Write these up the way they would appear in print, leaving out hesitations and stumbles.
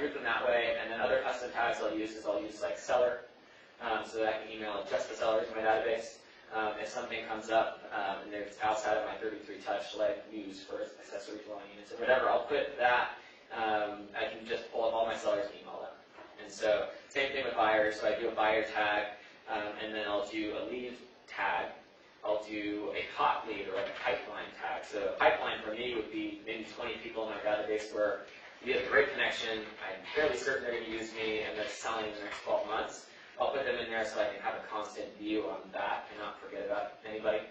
group them that way, and then other custom tags I'll use is I'll use like seller, so that I can email just the sellers in my database. If something comes up and it's outside of my 33 touch, like views for accessory dwelling units or whatever, I'll put that. I can just pull up all my sellers and email them. And so same thing with buyers. So I do a buyer tag, and then I'll do a lead tag. I'll do a hot lead or like a pipeline tag. So a pipeline for me would be maybe 20 people in my database where we have a great connection. I'm fairly certain they're going to use me and they're selling in the next 12 months. I'll put them in there so I can have a constant view on that and not forget about anybody.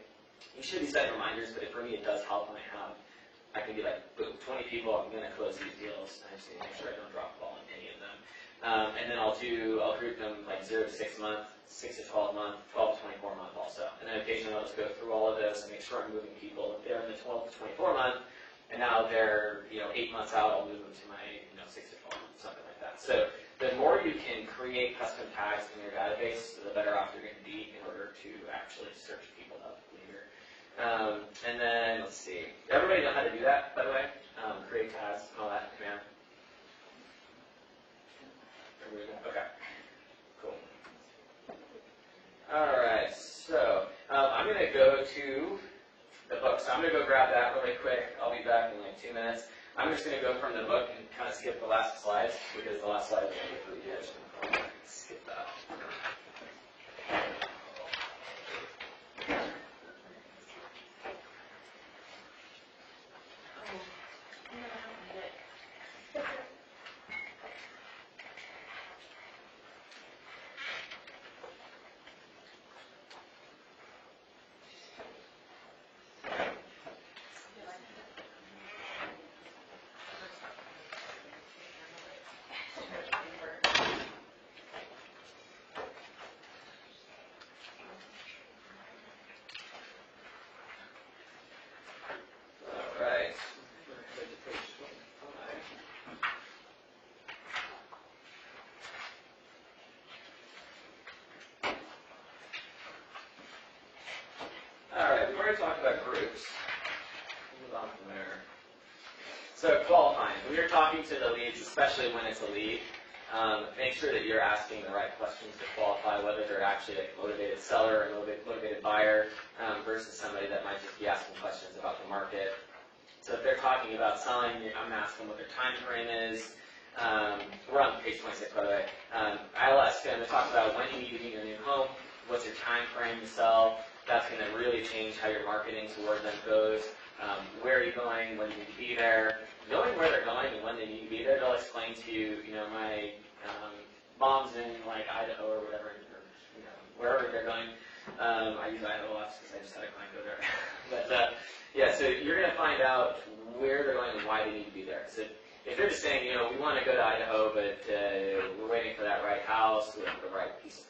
You should be setting reminders, but for me it does help when I can be like, boom, 20 people, I'm going to close these deals. I just need to make sure I don't drop the ball on any of them. And then I'll group them like 0 to 6 month, 6 to 12 month, 12 to 24 month also. And then occasionally I'll just go through all of those and make sure I'm moving people. If they're in the 12 to 24 month, and now they're 8 months out, I'll move them to my 6 to 12 months, something like that. So the more you can create custom tags in your database, the better off you're going to be in order to actually search people up later. And then, let's see. Everybody know how to do that, by the way? Create tags and all that command. Okay. Cool. All right. So I'm going to go to the book. So I'm going to go grab that really quick. I'll be back in like 2 minutes. I'm just going to go from the book and kind of skip the last slides because the last slide is going to be pretty good. Skip that. Talk about groups. Move on from there. So qualifying. When you're talking to the leads, especially when it's a lead, make sure that you're asking the right questions to qualify whether they're actually a motivated seller or a motivated buyer versus somebody that might just be asking questions about the market. So if they're talking about selling, I'm going to ask them what their time frame is. We're on page 26, by the way. I'll ask them to talk about when you need to get your new home, what's your time frame to sell. That's going to really change how your marketing toward them goes. Where are you going? When you need to be there? Knowing where they're going and when they need to be there, they'll explain to you, my mom's in like Idaho or whatever, or wherever they're going. I use Idaho a lot because I just had a client go there. But yeah, so you're going to find out where they're going and why they need to be there. So if they're just saying, we want to go to Idaho, but we're waiting for that right house with the right piece of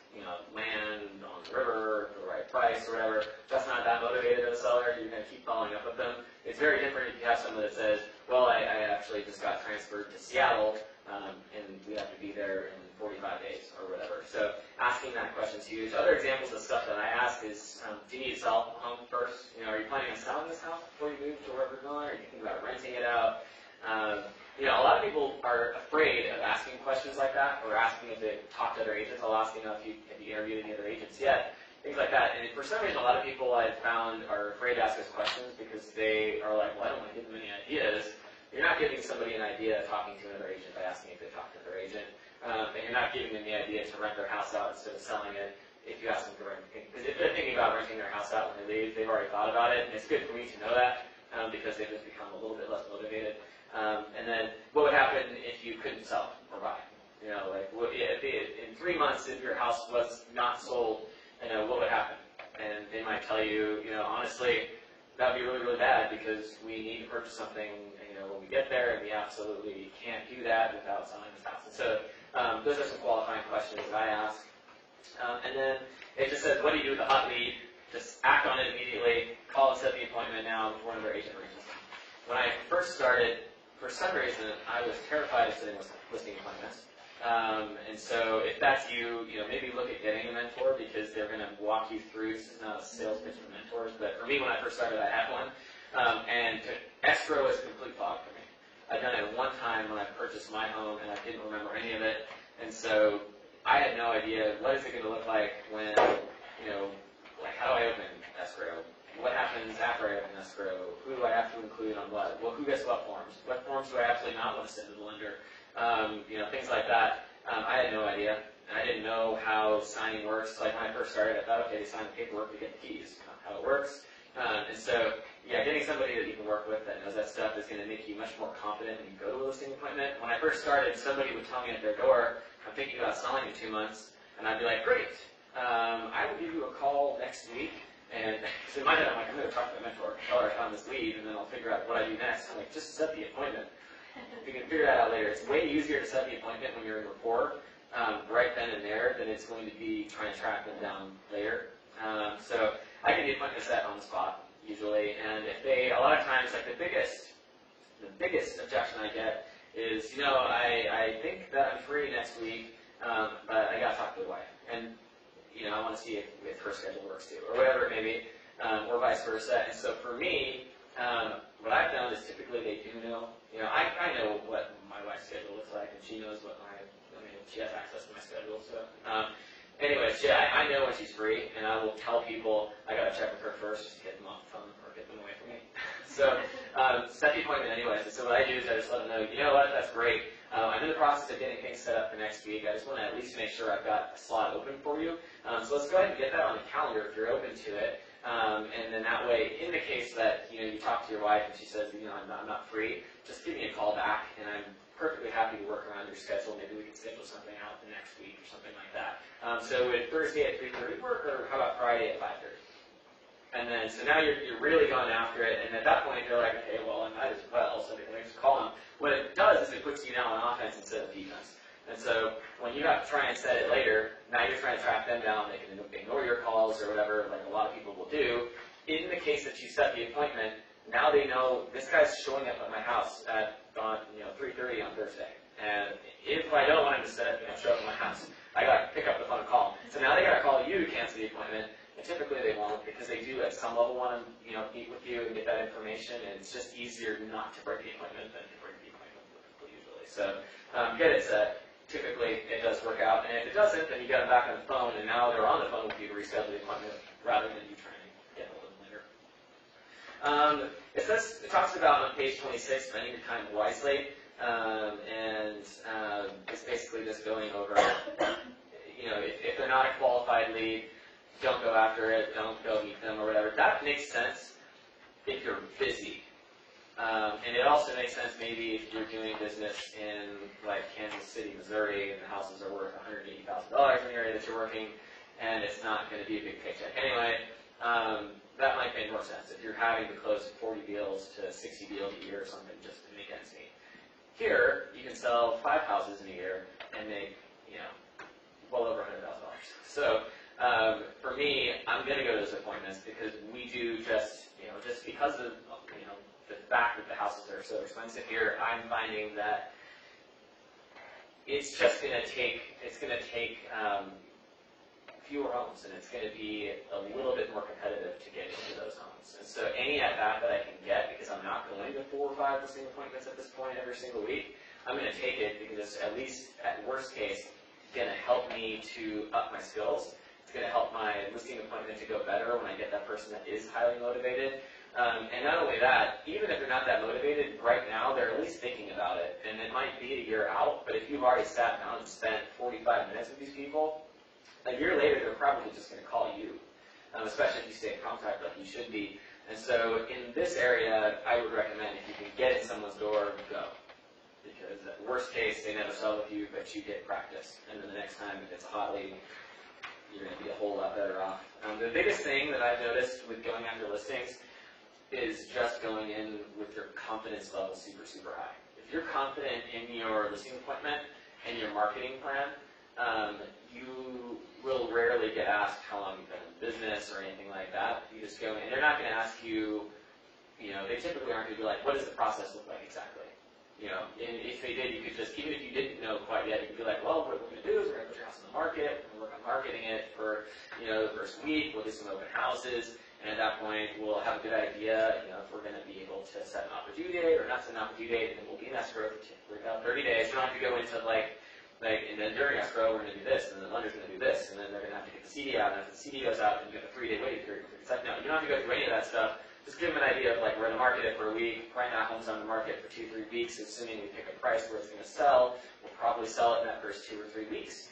land on the river for the right price or whatever, that's not that motivated of a seller. You're going to keep following up with them. It's very different if you have someone that says, well, I actually just got transferred to Seattle, and we have to be there in 45 days or whatever. So asking that question is huge. Other examples of stuff that I ask is, do you need to sell a home first? Are you planning on selling this house before you move to wherever you're going? Are you thinking about renting it out? A lot of people are afraid of asking questions like that, or asking if they talk to other agents. I'll ask if you interviewed any other agents yet, things like that. And for some reason, a lot of people I've found are afraid to ask us questions because they are like, well, I don't want to give them any ideas. You're not giving somebody an idea talking to another agent by asking if they talk to their agent. And you're not giving them the idea to rent their house out instead of selling it if you ask them to rent. Because if they're thinking about renting their house out when they leave, they've already thought about it. And it's good for me to know that because they've just become a little bit less motivated. And then what would happen if you couldn't sell or buy? In 3 months, if your house was not sold, what would happen? And they might tell you, honestly, that would be really, really bad because we need to purchase something, when we get there, and we absolutely can't do that without selling this house. And so those are some qualifying questions that I ask. And then it just says, what do you do with a hot lead? Just act on it immediately. Call and set the appointment now before another agent reaches. When I first started, for some reason, I was terrified of sitting with listing appointments. And so if that's you, maybe look at getting a mentor because they're going to walk you through. This is not a sales pitch for mentors, but for me, when I first started, I had one. And escrow is a complete fog for me. I've done it one time when I purchased my home, and I didn't remember any of it. And so I had no idea what is it going to look like when, like how do I open escrow? What happens after I open escrow? Who do I have to include on what? Well, who gets what forms? What forms do I absolutely not want to send to the lender? Things like that. I had no idea. I didn't know how signing works. Like when I first started, I thought, okay, they sign the paperwork, they get the keys. Not how it works. And so, yeah, getting somebody that you can work with that knows that stuff is going to make you much more confident when you go to a listing appointment. When I first started, somebody would tell me at their door, I'm thinking about selling in 2 months, and I'd be like, great, I will give you a call next week. And in my head, I'm like, I'm going to talk to my mentor, tell her I found this lead, and then I'll figure out what I do next. I'm like, just set the appointment. You can figure that out later. It's way easier to set the appointment when you're in rapport right then and there than it's going to be trying to track them down later. So I get the appointment set on the spot usually, and if they, a lot of times, like the biggest objection I get is, I think that I'm free next week, but I got to talk to the wife, and I want to see if her schedule works too, or whatever it may be, or vice versa. And so for me, what I've found is typically they do know. I know what my wife's schedule looks like, and she knows what she has access to my schedule. So, anyways, I know when she's free, and I will tell people I got to check with her first just to get them off the phone or get them away from me. So, set the appointment anyways. And so what I do is I just let them know, you know what, that's great. I'm in the process of getting things set up for next week. I just want to at least make sure I've got a slot open for you. So let's go ahead and get that on the calendar if you're open to it. And then that way, in the case that you talk to your wife and she says, I'm not free, just give me a call back, and I'm perfectly happy to work around your schedule. Maybe we can schedule something out the next week or something like that. So would Thursday at 3:30 work, or how about Friday at 5:30? And then, so now you're really going after it, and at that point they're like, okay, well, I might as well, so they can just call them. What it does is it puts you now on offense instead of defense. And so when you have to try and set it later, now you're trying to track them down. They can ignore your calls or whatever, like a lot of people will do. In the case that you set the appointment, now they know this guy's showing up at my house at 3:30 on Thursday. And if I don't want him to show up at my house, I got to pick up the phone and call him. So now they got to call you to cancel the appointment. And typically they won't, because they do at some level want to meet with you and get that information. And it's just easier not to break the appointment than to break the appointment with people usually. So get it set. Typically it does work out. And if it doesn't, then you get them back on the phone, and now they're on the phone with you to reschedule the appointment rather than you trying to get hold of them later. It talks about on page 26, spending your time wisely. It's basically just going over, if they're not a qualified lead, don't go after it, don't go meet them or whatever. That makes sense if you're busy. And it also makes sense maybe if you're doing business in like Kansas City, Missouri, and the houses are worth $180,000 in the area that you're working, and it's not going to be a big paycheck anyway. That might make more sense if you're having to close 40 deals to 60 deals a year or something just to make ends meet. Here, you can sell 5 houses in a year and make, well over $100,000. So, for me, I'm going to go to those appointments because we do just because of, the fact that the houses are so expensive here, I'm finding that it's just going to take, fewer homes, and it's going to be a little bit more competitive to get into those homes. And so any at bat that I can get, because I'm not going to 4 or 5 listing appointments at this point every single week, I'm going to take it because it's at least, at worst case, going to help me to up my skills. It's going to help my listing appointment to go better when I get that person that is highly motivated. And not only that, even if they're not that motivated right now, they're at least thinking about it. And it might be a year out, but if you've already sat down and spent 45 minutes with these people, a year later they're probably just going to call you, especially if you stay in contact like you should be. And so in this area, I would recommend if you can get in someone's door, go. Because at worst case, they never sell with you, but you get practice. And then the next time, if it's a hot lead, you're going to be a whole lot better off. The biggest thing that I've noticed with going after listings is just going in with your confidence level super, super high. If you're confident in your listing appointment and your marketing plan, you will rarely get asked how long you've been in business or anything like that. You just go in, and they're not going to ask you, they typically aren't going to be like, what does the process look like exactly? And if they did, you could just, even if you didn't know quite yet, you could be like, well, what we're going to do is we're going to put your house on the market, we're going to work on marketing it for, the first week, we'll do some open houses, And at that point, we'll have a good idea, if we're going to be able to set an offer due date or not set an offer due date, and then we'll be in escrow for about 30 days. You don't have to go into and then during escrow, we're going to do this, and then the lender's going to do this, and then they're going to have to get the CD out, and if the CD goes out, then you have a 3-day waiting period. No, you don't have to go through any of that stuff. Just give them an idea of we're going to market it for a week. Right now, home's on the market for 2-3 weeks. Assuming we pick a price where it's going to sell, we'll probably sell it in that first 2 or 3 weeks.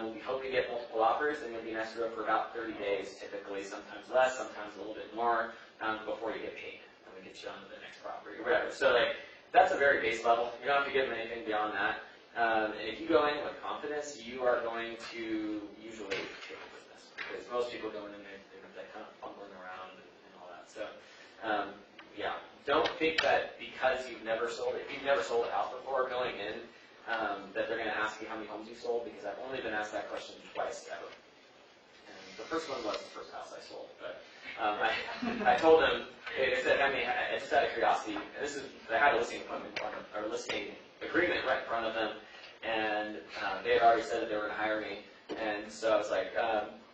We hope to get multiple offers, and you'll be in escrow for about 30 days, typically, sometimes less, sometimes a little bit more, before you get paid, and we get you on to the next property or whatever. So that's a very base level. You don't have to give them anything beyond that. And if you go in with confidence, you are going to usually take the business, because most people go in and they're kind of fumbling around and all that. So, yeah, don't think that because you've never sold it, if you've never sold a house before going in, that they're going to ask you how many homes you sold, because I've only been asked that question twice ever. And the first one was the first house I sold, but I told them, I said, just out of curiosity, and I had a listing appointment in front of, or listing agreement right in front of them, and they had already said that they were going to hire me, and so I was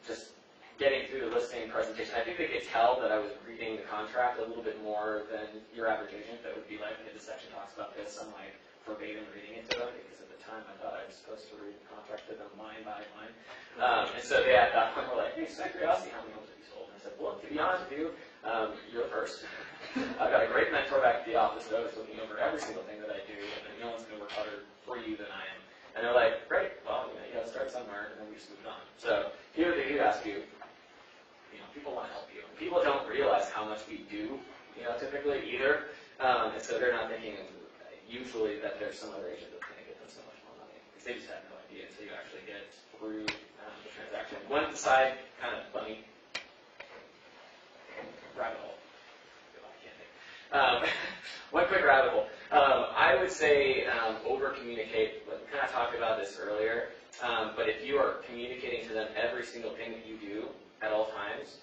just getting through the listing presentation. I think they could tell that I was reading the contract a little bit more than your average agent that would be hey, this section talks about this. I'm verbatim reading it to them, because at the time I thought I was supposed to read the contract to them line by line. And so they at that point were like, hey, just out of curiosity, how many homes have you sold? And I said, well, to be honest with you, you're the first. I've got a great mentor back at the office that is looking over every single thing that I do, and no one's going to work harder for you than I am. And they're like, great, well, you got to start somewhere, and then we just moved on. So here they do ask you, people want to help you. People don't realize how much we do, typically either. And so they're not thinking usually that there's some other agent that's going to get them so much more money, because they just have no idea until you actually get through the transaction. One side, kind of funny, rabbit hole. One quick rabbit hole. I would say over-communicate. We kind of talked about this earlier, but if you are communicating to them every single thing that you do at all times,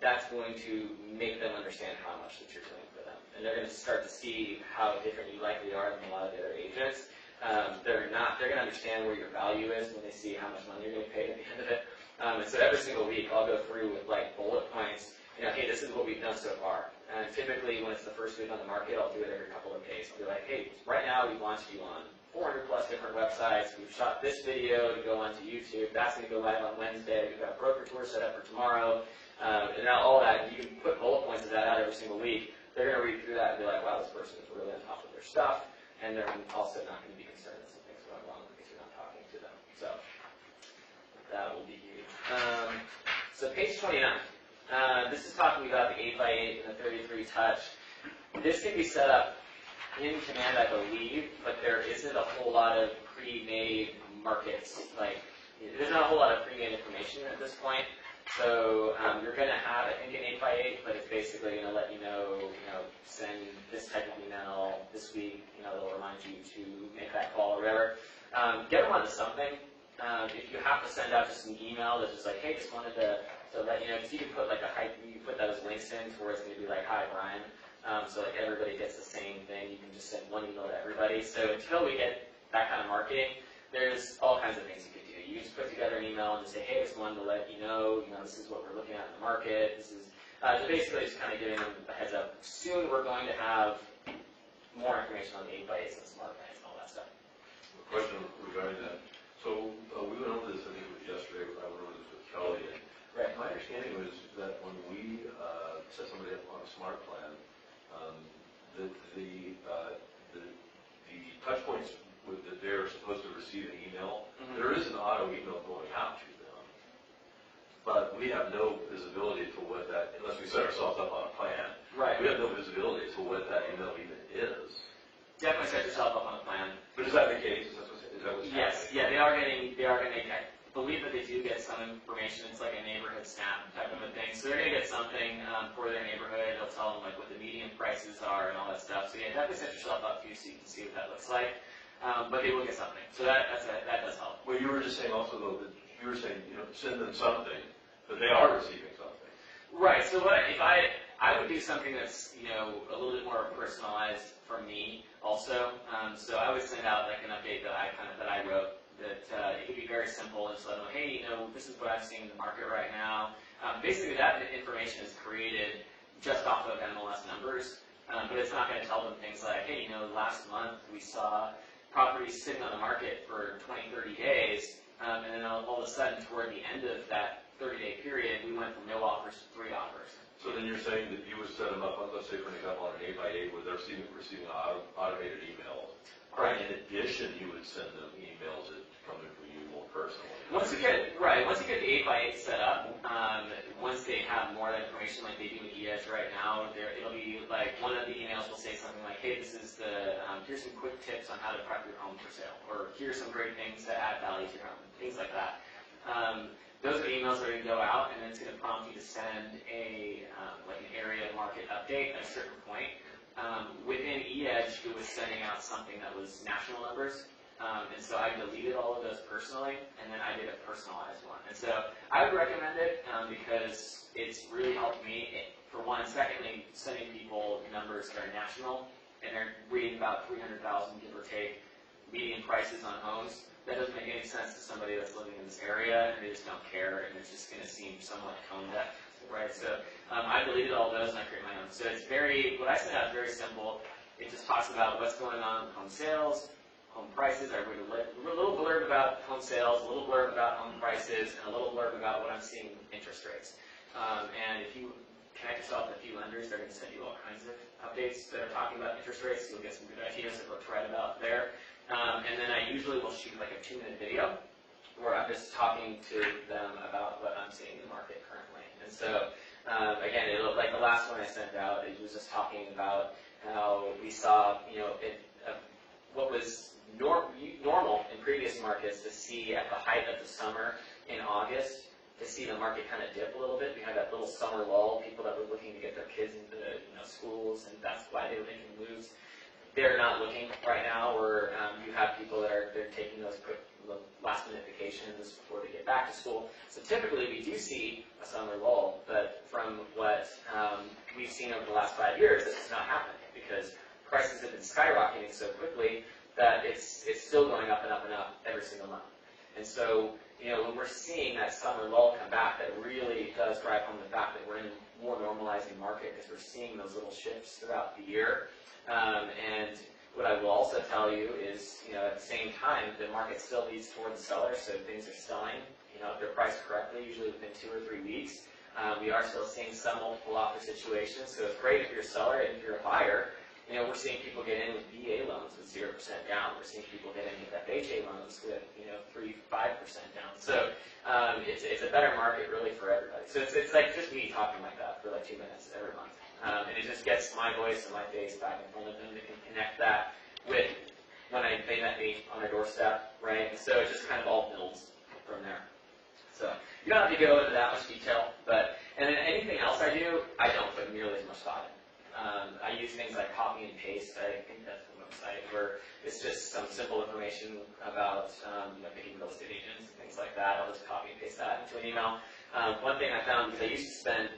that's going to make them understand how much that you're doing for them. And they're going to start to see how different you likely are than a lot of the other agents. They're going to understand where your value is when they see how much money you're going to pay at the end of it. And so every single week, I'll go through with bullet points. Hey, this is what we've done so far. And typically, when it's the first week on the market, I'll do it every couple of days. I'll be like, hey, right now we've launched you on 400 plus different websites. We've shot this video to go onto YouTube. That's going to go live on Wednesday. We've got a broker tour set up for tomorrow. And now all that, you can put bullet points of that out every single week. They're going to read through that and be like, wow, this person is really on top of their stuff. And they're also not going to be concerned that something's going wrong because you're not talking to them. So that will be huge. So page 29. This is talking about the 8x8 and the 33 touch. This can be set up in Command, I believe, but there isn't a whole lot of pre-made markets. There's not a whole lot of pre-made information at this point. So you're going to have, I think, an 8x8, but it's basically going to let you know, send this type of email this week. It'll remind you to make that call or whatever. Get them onto something. If you have to send out just an email that's just hey, just wanted to let you know, because you can put you put those links in to where it's going to be hi, Brian. So everybody gets the same thing. You can just send one email to everybody. So until we get that kind of marketing, there's all kinds of things you can do. You just put together an email and just say, hey, just wanted to let you know, this is what we're looking at in the market. This is so basically just kind of giving them a heads up. Soon we're going to have more information on the 8x8s and smart plans and all that stuff. A question regarding that. So we went over this, I think it was yesterday. I went over this with Kelly. Right. My understanding was that when we set somebody up on a smart plan, the touch points that they're supposed to receive an email, there is an auto email going out to them, but we have no visibility to what that, unless we set ourselves up on a plan. Right. We have no visibility to what that email even is. Definitely set yourself up on a plan. But is that the case? Is that what's Yes. happening? Yeah, they are getting. I believe that they do get some information. It's like a neighborhood snap type of a thing. So they're going to get something for their neighborhood. They'll tell them what the median prices are and all that stuff. So yeah, definitely set yourself up so you can see what that looks like. But they will get something. So that does help. Well, you were just saying also though that you were saying send them something, but they are receiving something. Right. So if I would do something that's a little bit more personalized for me also. So I would send out an update that I wrote. That it could be very simple and just let them know, hey, this is what I'm seeing in the market right now. Basically, that information is created just off of MLS numbers, but it's not going to tell them things like, hey, last month we saw properties sitting on the market for 20, 30 days, and then all of a sudden, toward the end of that 30-day period, we went from no offers to 3 offers. So then you're saying that you would set them up, let's say for an example, on an 8x8 where they're receiving automated emails. Right. In addition, you would send them emails that come in from you more personally. Once you get the 8x8 set up, once they have more of that information like they do with eEdge right now, it'll be like one of the emails will say something like, hey, this is here's some quick tips on how to prep your home for sale, or here's some great things that add value to your home, things like that. Those are the emails that are going to go out, and then it's going to prompt you to send like an area market update at a certain point. Within eEdge, it was sending out something that was national numbers. And so I deleted all of those personally, and then I did a personalized one. And so I would recommend it because it's really helped me, for one. Secondly, sending people numbers that are national, and they're reading about 300,000, give or take, median prices on homes. That doesn't make any sense to somebody that's living in this area, and they just don't care, and it's just going to seem somewhat tone deaf, right? So I deleted all those, and I created my own. So it's what I sent out is very simple. It just talks about what's going on with home sales, home prices. I wrote a little blurb about home sales, a little blurb about home prices, and a little blurb about what I'm seeing in interest rates. And if you connect yourself with a few lenders, they're going to send you all kinds of updates that are talking about interest rates. You'll get some good ideas of what to write about there. And then I usually will shoot like a 2-minute video where I'm just talking to them about what I'm seeing in the market currently. And so, again, like the last one I sent out, it was just talking about how we saw, what was normal in previous markets to see at the height of the summer in August, to see the market kind of dip a little bit. We had that little summer lull, people that were looking to get their kids into schools, and that's why they were making moves. They're not looking right now, where you have people that they're taking those quick last-minute vacations before they get back to school. So typically we do see a summer lull, but from what we've seen over the last 5 years, this has not happened because prices have been skyrocketing so quickly that it's still going up and up and up every single month. And so, when we're seeing that summer lull come back, that really does drive home the fact that we're in a more normalizing market because we're seeing those little shifts throughout the year. And what I will also tell you is, at the same time, the market still leads towards the seller, so things are selling, if they're priced correctly, usually within 2 or 3 weeks. We are still seeing some multiple offer situations, so it's great if you're a seller, and if you're a buyer, we're seeing people get in with VA loans with 0% down. We're seeing people get in with FHA loans with, 3-5% down. So it's a better market really for everybody. So it's like just me talking like that for like 2 minutes every month. And it just gets my voice and my face back in front of them. They can connect that with when they met me on their doorstep, right? And so it just kind of all builds from there. So you don't have to go into that much detail, and then anything else I do, I don't put nearly as much thought in. I use things like copy and paste. I think that's the website where it's just some simple information about picking real estate agents and things like that. I'll just copy and paste that into an email. One thing I found, because I used to spend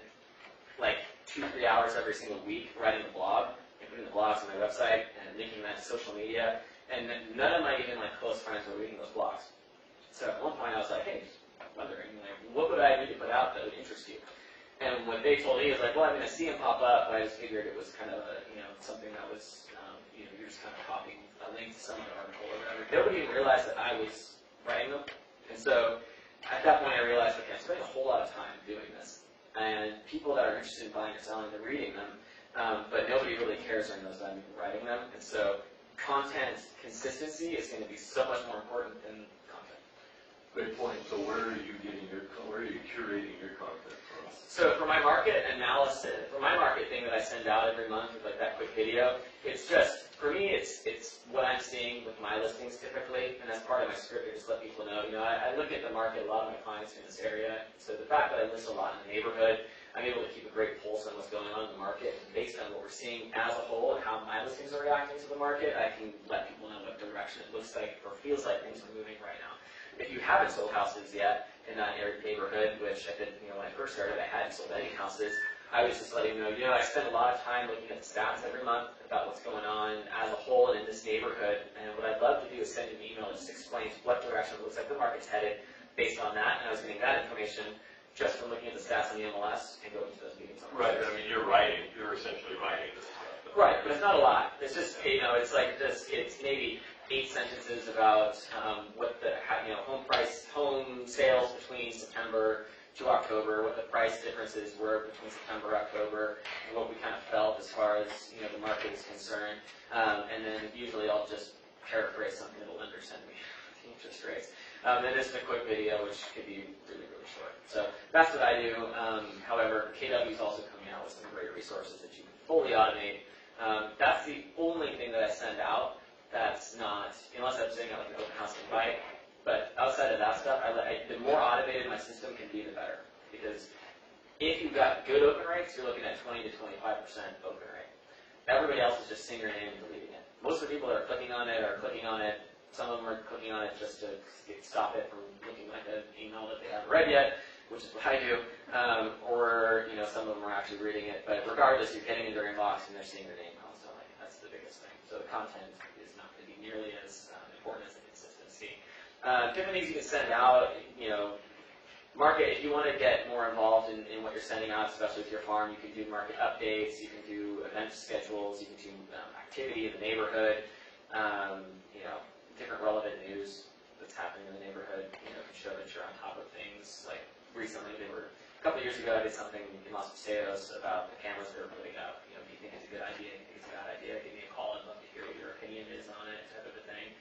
like 2-3 hours every single week writing a blog and putting the blogs on my website and linking that to social media, and none of my even close friends were reading those blogs. So at one point I was like, hey, wondering, what would I need to put out that would interest you? And what they told me is like, well, I see them pop up, but I just figured it was kind of something that was, you're just kind of copying a link to some other article or whatever. Nobody even realized that I was writing them. And so at that point I realized, okay, I'm spending a whole lot of time doing this. And people that are interested in buying or selling, they're reading them, but nobody really cares or knows that I'm writing them. And so content consistency is going to be so much more important than content. Great point. So where are you curating your content from? So for my market analysis, for my market thing that I send out every month with that quick video, it's just, for me, it's what I'm seeing with my listings typically, and that's part of my script to just let people know. I look at the market, a lot of my clients are in this area, so the fact that I list a lot in the neighborhood, I'm able to keep a great pulse on what's going on in the market. And based on what we're seeing as a whole and how my listings are reacting to the market, I can let people know what direction it looks like or feels like things are moving right now. If you haven't sold houses yet in that neighborhood, which I did, when I first started, I hadn't sold any houses, I was just letting them know, I spend a lot of time looking at the stats every month about what's going on as a whole in this neighborhood, and what I'd love to do is send an email that just explains what direction it looks like the market's headed based on that, and I was getting that information just from looking at the stats on the MLS and going to those meetings. Right, I mean, you're essentially writing this stuff. Right, but it's not a lot. It's just, it's like this, it's maybe 8 sentences about what the, home sales between September to October, what the price differences were between September, October, and what we kind of felt as far as, the market is concerned. And then usually I'll just paraphrase something that the lender sent me, the interest rates. And this is a quick video, which could be really, really short. So that's what I do. However, KW is also coming out with some great resources that you can fully automate. That's the only thing that I send out that's not, unless I'm sitting at like an open house invite. But outside of that stuff, the more automated my system can be, the better. Because if you've got good open rates, you're looking at 20 to 25% open rate. Everybody else is just seeing your name and deleting it. Most of the people that are clicking on it are clicking on it. Some of them are clicking on it just to stop it from looking like an email that they haven't read yet, which is what I do. Or some of them are actually reading it. But regardless, you're getting into their inbox and they're seeing their name constantly. That's the biggest thing. So the content is not going to be nearly as important as the consistency. Different things you can send out, market, if you want to get more involved in what you're sending out, especially with your farm, you can do market updates, you can do event schedules, you can do activity in the neighborhood, different relevant news that's happening in the neighborhood, can show that you're on top of things. Like recently, a couple of years ago, I did something in Los Paseos about the cameras they were putting up. Do you think it's a good idea? Do you think it's a bad idea? Give me a call. I'd love to hear what your opinion is on it, type of a thing.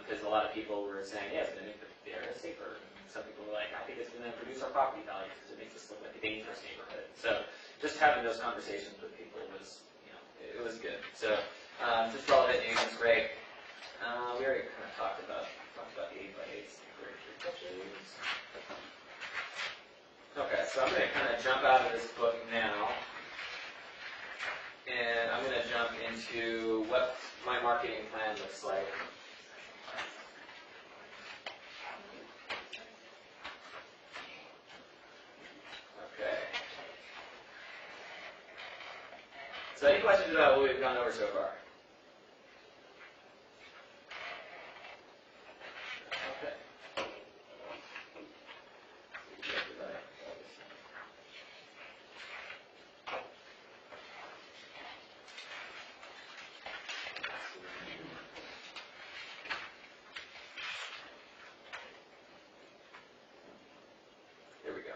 Because a lot of people were saying, yeah, it's going to make the area safer. And some people were like, I think it's going to reduce our property values because it makes us look like a dangerous neighborhood. So just having those conversations with people was, it was good. So just relevant news is great. We already kind of talked about the 8x8s and 33 touches. Okay, so I'm going to kind of jump out of this book now. And I'm going to jump into what my marketing plan looks like. Okay. So any questions about what we've gone over so far? Okay. Here we go.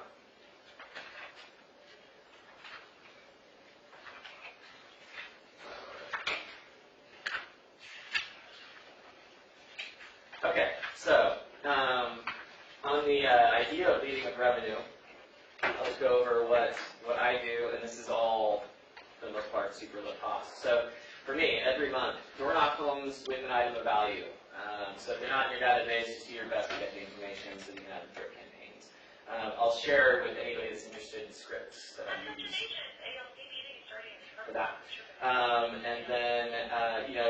Okay, so on the idea of leading with revenue, I'll just go over what I do, and this is all, for the most part, super low cost. So for me, every month, door knock homes with an item of value. So if they're not in your database, just do your best to get the information so you can have drip campaigns. I'll share with anybody that's interested in scripts that I use for that. And then,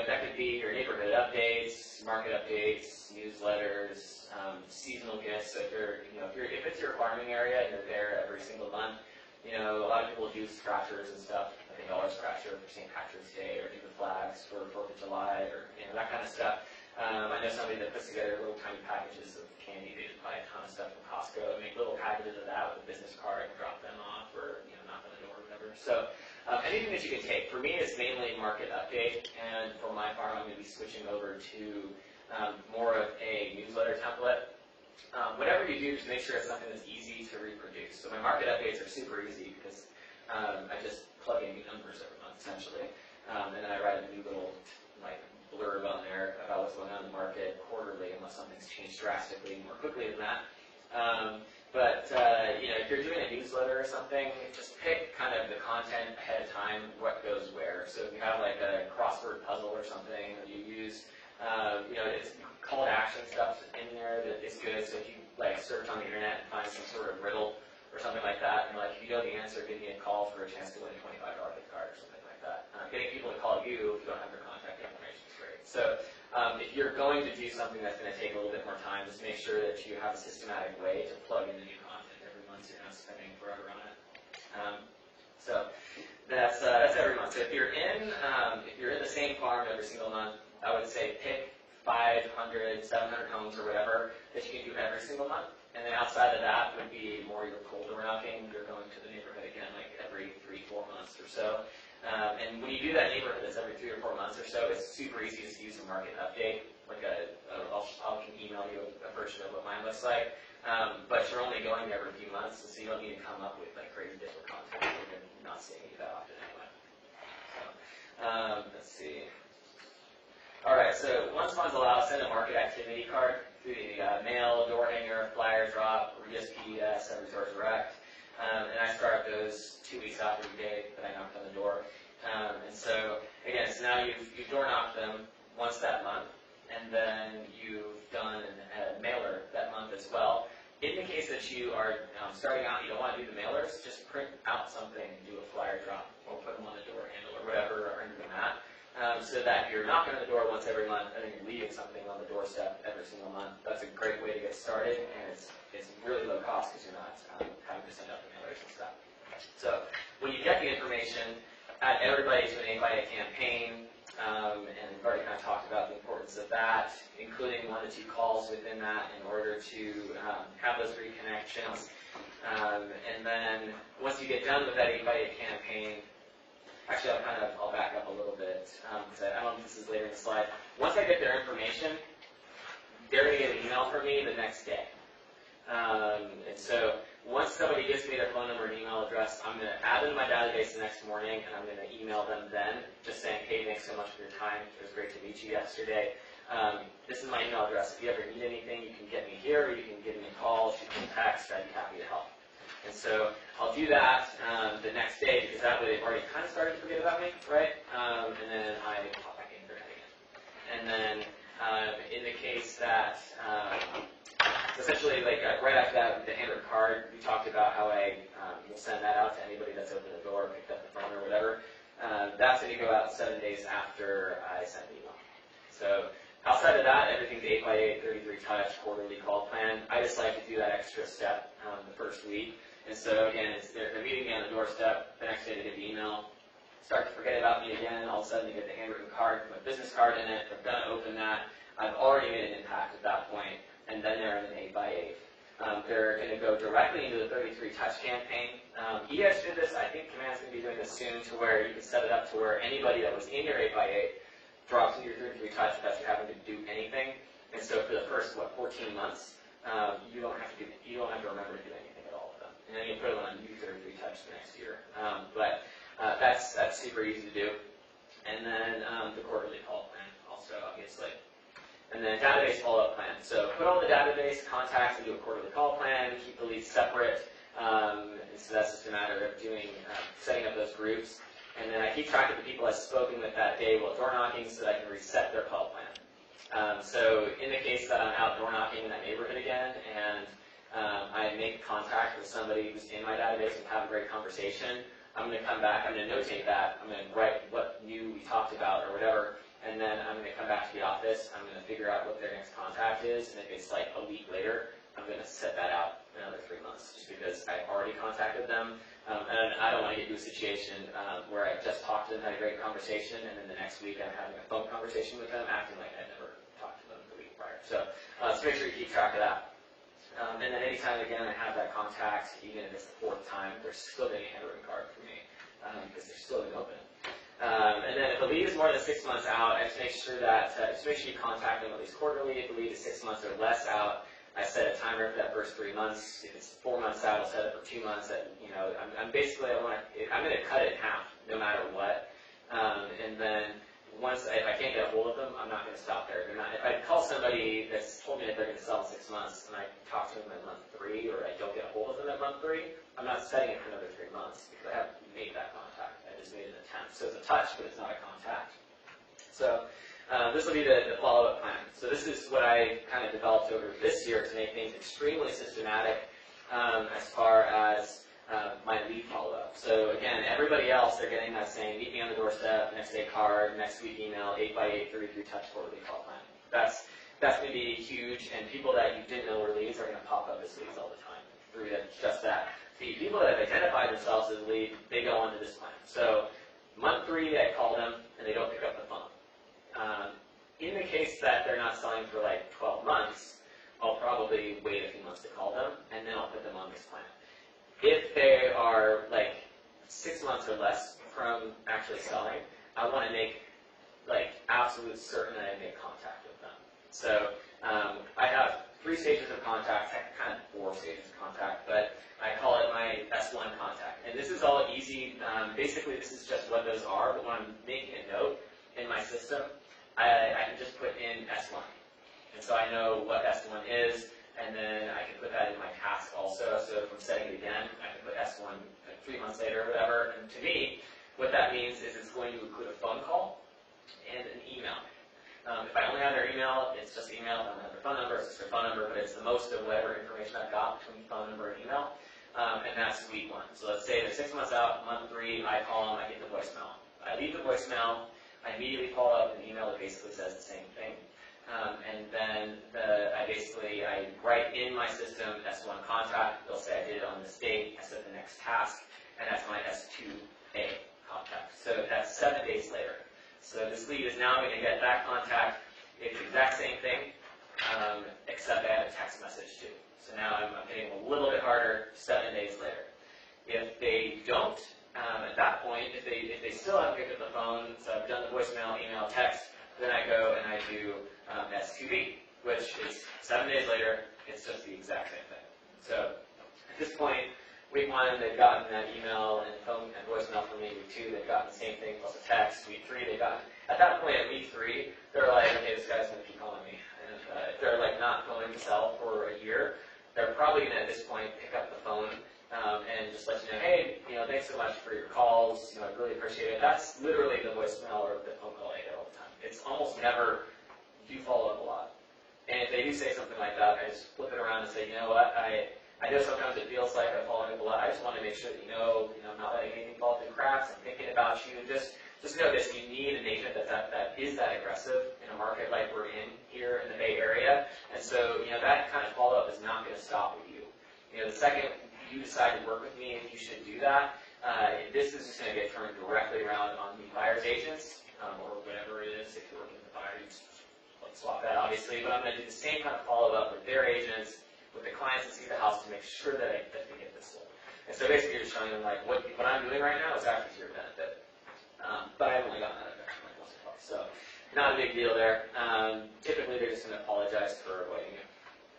that could be your neighborhood updates, market updates, newsletters, seasonal gifts. So if it's your farming area and you're there every single month, a lot of people do scratchers and stuff, like a dollar scratcher for St. Patrick's Day, or do the flags for 4th of July, or that kind of stuff. I know somebody that puts together little tiny packages of candy. They just buy a ton of stuff from Costco and make little packages of that with a business card and drop them off, or knock on the door or whatever. So anything that you can take. For me, it's mainly market update, and for my farm, I'm going to be switching over to more of a newsletter template. Whatever you do, just make sure it's something that's easy to reproduce. So my market updates are super easy because I just plug in new numbers every month, essentially, and then I write a new little blurb on there about what's going on in the market quarterly, unless something's changed drastically more quickly than that. But if you're doing a newsletter or something, just pick kind of the content ahead of time, what goes where. So if you have like a crossword puzzle or something, or you use, it's call to action stuff in there that is good. So if you search on the internet and find some sort of riddle or something like that, and if you know the answer, give me a call for a chance to win a $25 gift card or something like that. Getting people to call you if you don't have their contact information is great. So if you're going to do something that's going to take a little bit more time, just make sure that you have a systematic way to plug in the new content every month so you're not spending forever on it. So that's every month. So if you're in the same farm every single month, I would say pick 500, 700 homes or whatever that you can do every single month, And then outside of that would be more your cold door knocking. You're going to the neighborhood again like every 3-4 months or so. And when you do that neighborhood that's every 3 or 4 months or so, it's super easy to use a market update. Like I'll can email you a version of what mine looks like. But you're only going there every few months, so you don't need to come up with like crazy different content. You're not seeing you that often anyway. So, let's see. All right, so once funds allow, send a market activity card through the mail, door hanger, flyer drop, or just PDS, Every Source Direct. And I start those 2 weeks after the day that I knocked on the door. And so, again, so now you've door knocked them once that month, and then you've done a mailer that month as well. In the case that you are starting out, you don't want to do the mailers, just print out something and do a flyer drop, or put them on the door handle or whatever, or under the mat. So that you're knocking on the door once every month, and then you're leaving something on the doorstep every single month. That's a great way to get started, and it's really low cost because you're not having to send out the mailers and stuff. So when you get the information, add everybody to an 8x8 campaign, and we've already kind of talked about the importance of that, including 1 to 2 calls within that in order to have those reconnections. And then once you get done with that 8x8 campaign, actually, I'll back up a little bit, because I don't know if this is later in the slide. Once I get their information, they're going to get an email from me the next day. And so once somebody gives me their phone number and email address, I'm going to add them to my database the next morning, and I'm going to email them then, just saying, hey, thanks so much for your time. It was great to meet you yesterday. This is my email address. If you ever need anything, you can get me here, or you can give me a call, shoot me a text. I'd be happy to help. And so I'll do that the next day, because that way they've already kind of started to forget about me, right? And then I pop back in for that again. And then in the case that, essentially, like right after that, with the handwritten card, we talked about how I will send that out to anybody that's opened the door, picked up the phone, or whatever. That's going to go out 7 days after I send the email. So outside of that, everything's 8x8, 33 touch, quarterly call plan. I just like to do that extra step the first week. And so again, they're meeting me on the doorstep. The next day they get the email, start to forget about me again. All of a sudden they get the handwritten card with my business card in it. They're going to open that. I've already made an impact at that point, and then they're in an 8x8. They're going to go directly into the 33 touch campaign. ES did this. I think Command's going to be doing this soon, to where you can set it up to where anybody that was in your 8x8 drops into your 33 touch without you having to do anything. And so for the first 14 months, you don't have to remember to do anything at all with them. And then you put them on U33 touch the next year. But that's super easy to do. And then the quarterly call plan also, obviously. And then database follow-up plan. So put on the database contacts and do a quarterly call plan. Keep the leads separate. And so that's just a matter of doing setting up those groups. And then I keep track of the people I've spoken with that day while door knocking, so that I can reset their call plan. So in the case that I'm out door knocking in that neighborhood again, and I make contact with somebody who's in my database and have a great conversation, I'm going to come back, I'm going to notate that, I'm going to write what new we talked about or whatever, and then I'm going to come back to the office, I'm going to figure out what their next contact is, and if it's like a week later, I'm going to set that out another 3 months, just because I've already contacted them. And I don't want to get to a situation where I just talked to them, had a great conversation, and then the next week I'm having a phone conversation with them, acting like I never talked to them the week prior. So make sure you keep track of that. And then anytime, again, I have that contact, even if it's the 4th time, they're still getting a handwritten card from me, because they're still going to open it. And then if the lead is more than 6 months out, I just make sure you contact them at least quarterly. If the lead is 6 months or less out, I set a timer for that first 3 months. If it's 4 months out, I'll set it for 2 months. I'm going to cut it in half, no matter what. And then if I can't get a hold of them, I'm not going to stop there. If I call somebody that's told me that they're going to sell in 6 months, and I talk to them at month 3, or I don't get a hold of them at month 3, I'm not setting it for another 3 months, because I haven't made that contact. I just made an attempt. So it's a touch, but it's not a contact. So this will be the follow-up plan. So this is what I kind of developed over this year to make things extremely systematic as far as my lead follow-up. So again, everybody else, they're getting that same meet me on the doorstep, next day card, next week email, 8x8, 33 touch quarterly call plan. That's going to be huge, and people that you didn't know were leads are going to pop up as leads all the time through just that. The people that have identified themselves as lead, they go onto this plan. So month 3, I call them, and they don't pick up the phone. In the case that they're not selling for like 12 months, I'll probably wait a few months to call them, and then I'll put them on this plan. If they are like 6 months or less from actually selling, I want to make like absolute certain that I make contact with them. So I have 3 stages of contact, kind of 4 stages of contact, but I call it my S1 contact. And this is all easy. Basically, this is just what those are, but when I'm making a note in my system, I can just put in S1. And so I know what S1 is, and then I can put that in my task also. So if I'm setting it again, I can put S1 like 3 months later or whatever. And to me, what that means is it's going to include a phone call and an email. If I only have their email, it's just email. If I don't have their phone number, it's just their phone number, but it's the most of whatever information I've got between phone number and email. And that's week 1. So let's say they're 6 months out, month 3, I call them, I get the voicemail. I leave the voicemail, I immediately follow up with an email that basically says the same thing. And then I write in my system S1 contact. They'll say I did it on this date. I set the next task, and that's my S2A contact. So that's 7 days later. So this lead is now going to get that contact. It's the exact same thing, except I have a text message too. So now I'm hitting a little bit harder 7 days later. If they don't, at that point, if they still haven't picked up the phone, so I've done the voicemail, email, text, then I go and I do S2B, which is 7 days later. It's just the exact same thing. So at this point, week 1, they've gotten that email and phone and voicemail from me. Week 2, they've gotten the same thing plus a text. Week 3, they've gotten, at that point, at week 3, they're like, okay, this guy's going to keep calling me. And if they're like not going to sell for a year, they're probably going to, at this point, pick up the phone and just let you know, hey, thanks so much for your calls. I really appreciate it. That's literally the voicemail or the phone call I get all the time. It's almost never, do follow up a lot. And if they do say something like that, I just flip it around and say, you know what, I know sometimes it feels like I'm following up a lot. I just want to make sure that I'm not letting anything fall through the cracks. I'm thinking about you. And just know this, you need an agent that is that aggressive in a market like we're in here in the Bay Area. And so, that kind of follow-up is not going to stop with you. The second you decide to work with me, if you should do that, this is just going to get turned directly around on the buyer's agents, or whatever it is. If you're working with the buyer, you just swap that, obviously. But I'm going to do the same kind of follow-up with their agents, with the clients that see the house to make sure that they get this sold. And so basically you're just showing them, like, what I'm doing right now is actually to your benefit. But I've only gotten that effect like once or twice, so not a big deal there. Typically they're just going to apologize for avoiding you.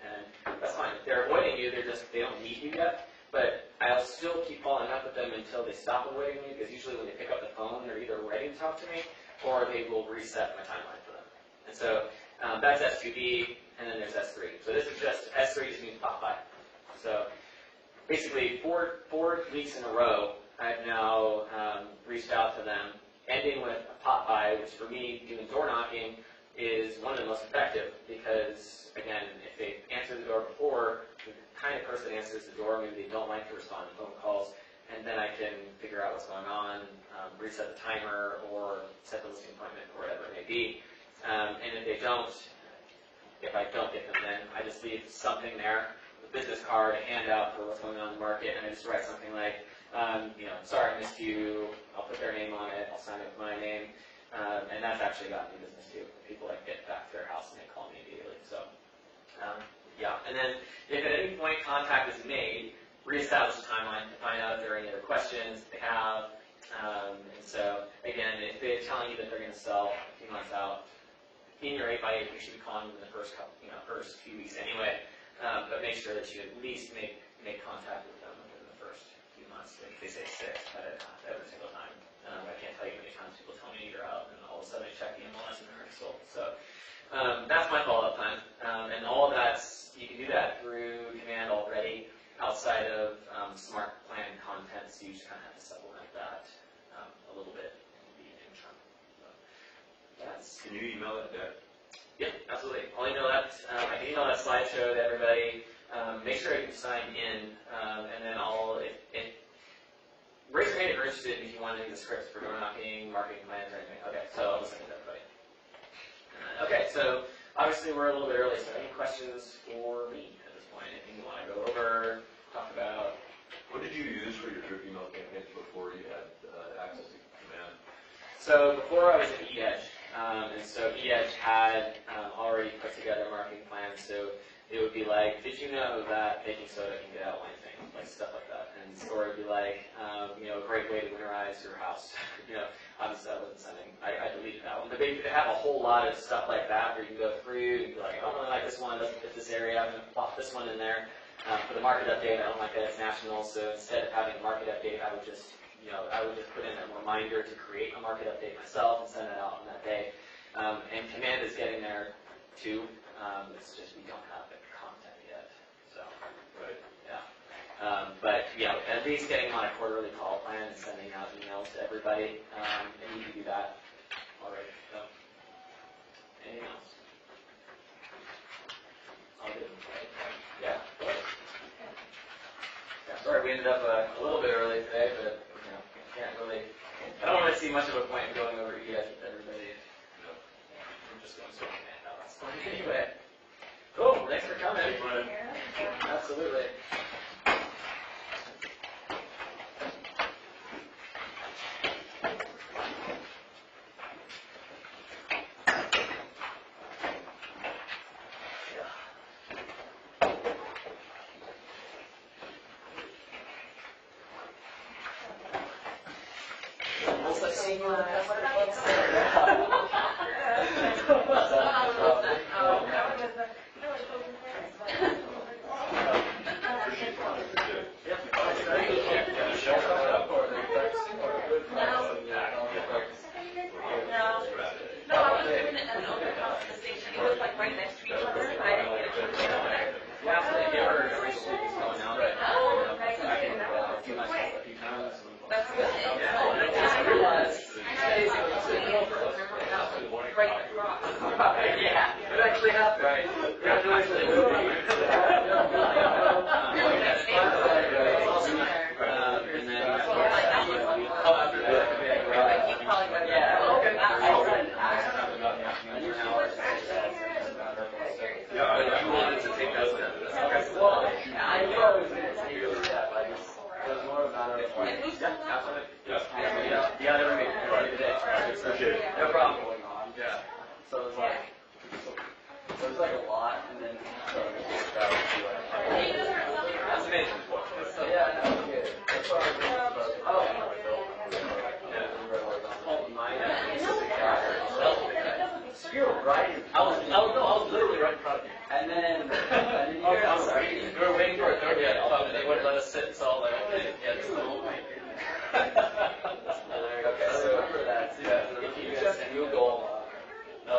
And that's fine. If they're avoiding you, they don't need you yet. But I'll still keep following up with them until they stop avoiding me, because usually when they pick up the phone, they're either ready to talk to me, or they will reset my timeline for them. And so that's S2B, and then there's S3. So this is just, S3 just means pop by. So basically, four weeks in a row, I've now reached out to them, ending with a pop by, which for me, doing door knocking, is one of the most effective, because, again, if they answered the door before, the kind of person that answers the door, maybe they don't like to respond to phone calls, and then I can figure out what's going on, reset the timer, or set the listing appointment, or whatever it may be. And if they don't, if I don't get them then, I just leave something there, a business card, a handout for what's going on in the market, and I just write something like, sorry I missed you, I'll put their name on it, I'll sign it with my name, and that's actually gotten me business too. People get back to their house and they call me immediately. So, yeah. And then if at any point contact is made, reestablish the timeline to find out if there are any other questions they have. And so, again, if they're telling you that they're going to sell a few months out, in your 8x8, you should be calling them in the first few weeks anyway. But make sure that you at least make contact with them within the first few months. Like they say 6, but every single time. I can't tell you how many times people tell me you're out, and all of a sudden I check the MLS and they're sold. So that's my follow-up plan. And all of that, you can do that through Command already outside of Smart Plan content, so you just kind of have to supplement that a little bit in the interim. So that's. Can you email that deck? Yeah, absolutely. I'll email that. I can email that slideshow to everybody. Make sure you can sign in, and then raise your hand if you're interested if you want any of the scripts for door knocking, marketing plans, or anything. Okay, so I'll just send it to everybody. Okay, so obviously we're a little bit early, so any questions for me at this point? Anything you want to go over, talk about? What did you use for your drip email campaigns before you had access to Command? So before I was at eEdge, and so eEdge had already put together marketing plans, so it would be like, did you know that baking soda can get out anything? Like stuff like that. And or it'd be like, a great way to winterize your house. Obviously I wasn't sending, I deleted that one. But they have a whole lot of stuff like that where you can go through and be like, I don't really like this one, it doesn't fit this area, I'm going to plop this one in there. For the market update, I don't like that it's national, so instead of having a market update, I would just put in a reminder to create a market update myself and send it out on that day. And Command is getting there too. It's just we don't have the content yet. So, Right. yeah. But at least getting on a quarterly call plan and sending out emails to everybody. And you can do that already. So, anything else? All good. Yeah. Sorry, we ended up a little bit early today, but can't really. I don't really see much of a point in going over ES with everybody. I'm just going to anyway. Cool. Thanks for coming. Absolutely. No problem. Yeah. So it was like, there's like a lot, and then that would be like, that's amazing. So yeah, that was good. That's what I was thinking about. Oh, you're right. I was literally right in front of you. And then I'm sorry. We were waiting for a third yet. They wouldn't let us sit, so I was like, okay, yeah, this is the whole thing. Okay, so for that, if you just Google, no,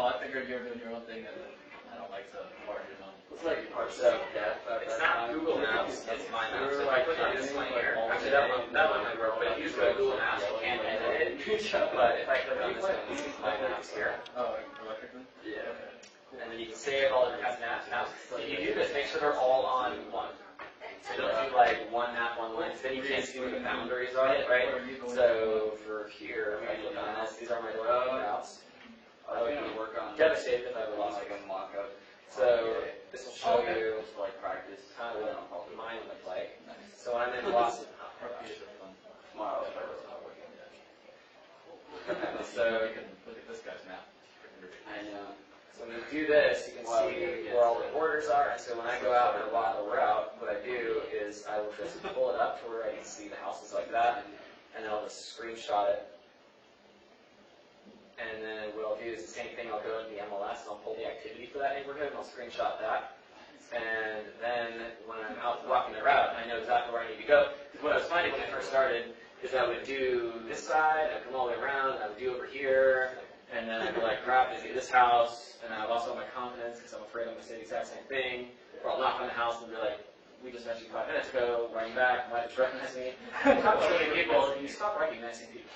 I figured you were doing your own thing, and I don't like to part your own. It's like part 7, yeah. It's not Google Maps, it's my Maps. If I click on this one here, actually that one might work, but if you just go to Google Maps, you can't edit it. But if I click on this one, this is my maps here. Oh, electrically? Yeah. And then you can save all the kinds of maps. So if you do this, make sure they're all on one. So don't do like one map on one, then you can't see where the boundaries are, right? So for here, if I click on this, these are my routes. I was going to work on Devastated if I ever lost like a mock-up. So this will show you Just like practice. kind of what mine would look like. So when I'm in Boston, Tomorrow. so you can look at this guy's map. I know. So when you do this, you can see where all the borders are. And so when I go out and walk the route, what I do is I will just pull it up to where I can see the houses like that, and then I'll just screenshot it. And then what I'll do is the same thing. I'll go into the MLS and I'll pull the activity for that neighborhood and I'll screenshot that. And then when I'm out walking the route, I know exactly where I need to go. Because what I was finding when I first started is I would do this side, I'd come all the way around, and I would do over here, and then I'd be like, crap, I see this house, and I've also my confidence because I'm afraid I'm going to say the exact same thing. Or I'll knock on the house and be like, we just met you 5 minutes ago, running back, why did you recognize me? Talk to so many people, and you stop recognizing people.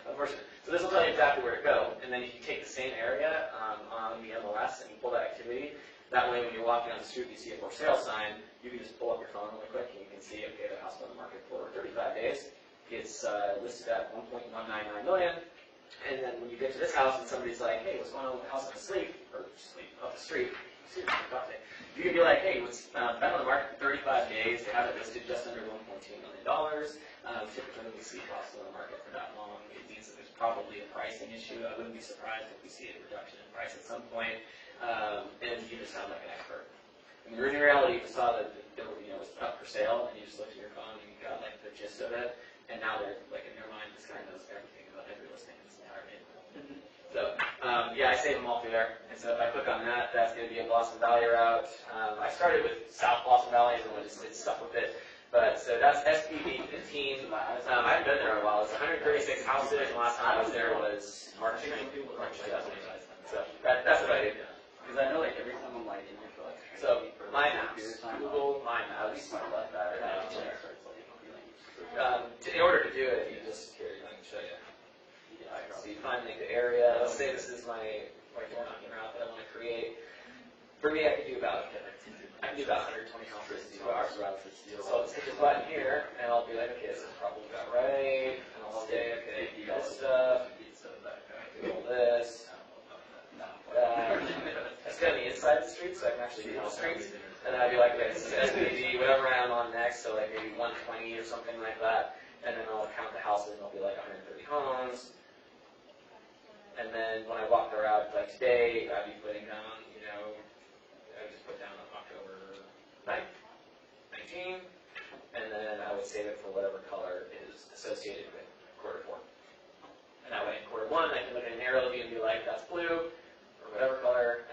Unfortunately. So this will tell you exactly where to go, and then if you take the same area on the MLS and you pull that activity, that way when you're walking on the street, you see a for sale sign, you can just pull up your phone really quick and you can see, okay, the house on the market for 35 days. It's listed at 1.199 million. And then when you get to this house and somebody's like, hey, what's going on with the house up the street, you can be like, hey, it's been on the market for 35 days. They have it listed just under $1.2 million. Typically, we see costs on the market for that long. It means that there's probably a pricing issue. I wouldn't be surprised if we see a reduction in price at some point. And you just sound like an expert. In reality, you just saw that it was up for sale, and you just looked at your phone and you got like the gist of it, and now they're like in your mind, this guy knows everything about every listing in this entire neighborhood. So, yeah, I save them all through there. And so if I click on that, that's going to be a Blossom Valley route. I started with South Blossom Valley and then just did stuff with it. But so that's SPV 15. I haven't been there in a while. It's 136 houses, and last time I was there was March 2019. So that's what I do. Because I know like every time I'm like in here for like. So My Maps, Google My At least Maps. my left battery. In order to do it, you just here. I can show you. So you find like the area. Let's say this is my walking route that I want to create. For me, I could do about 120 houses, 2 hours route. So I'll just hit the button here, and I'll be like, okay, this is probably about right. And I'll say, okay, do this stuff, do all this, that. It's going to be inside the street, so I can actually do the streets. And then I'd be like, okay, this is SPV, whatever I'm on next, so like maybe 120 or something like that. And then I'll count the houses, and it'll be like 130 homes. And then when I walk the route, like today, I'd be putting down, I would just put down October 9th, 19, and then I would save it for whatever color is associated with quarter 4. And that way in quarter 1, I can look at an aerial view and be like, that's blue, or whatever color,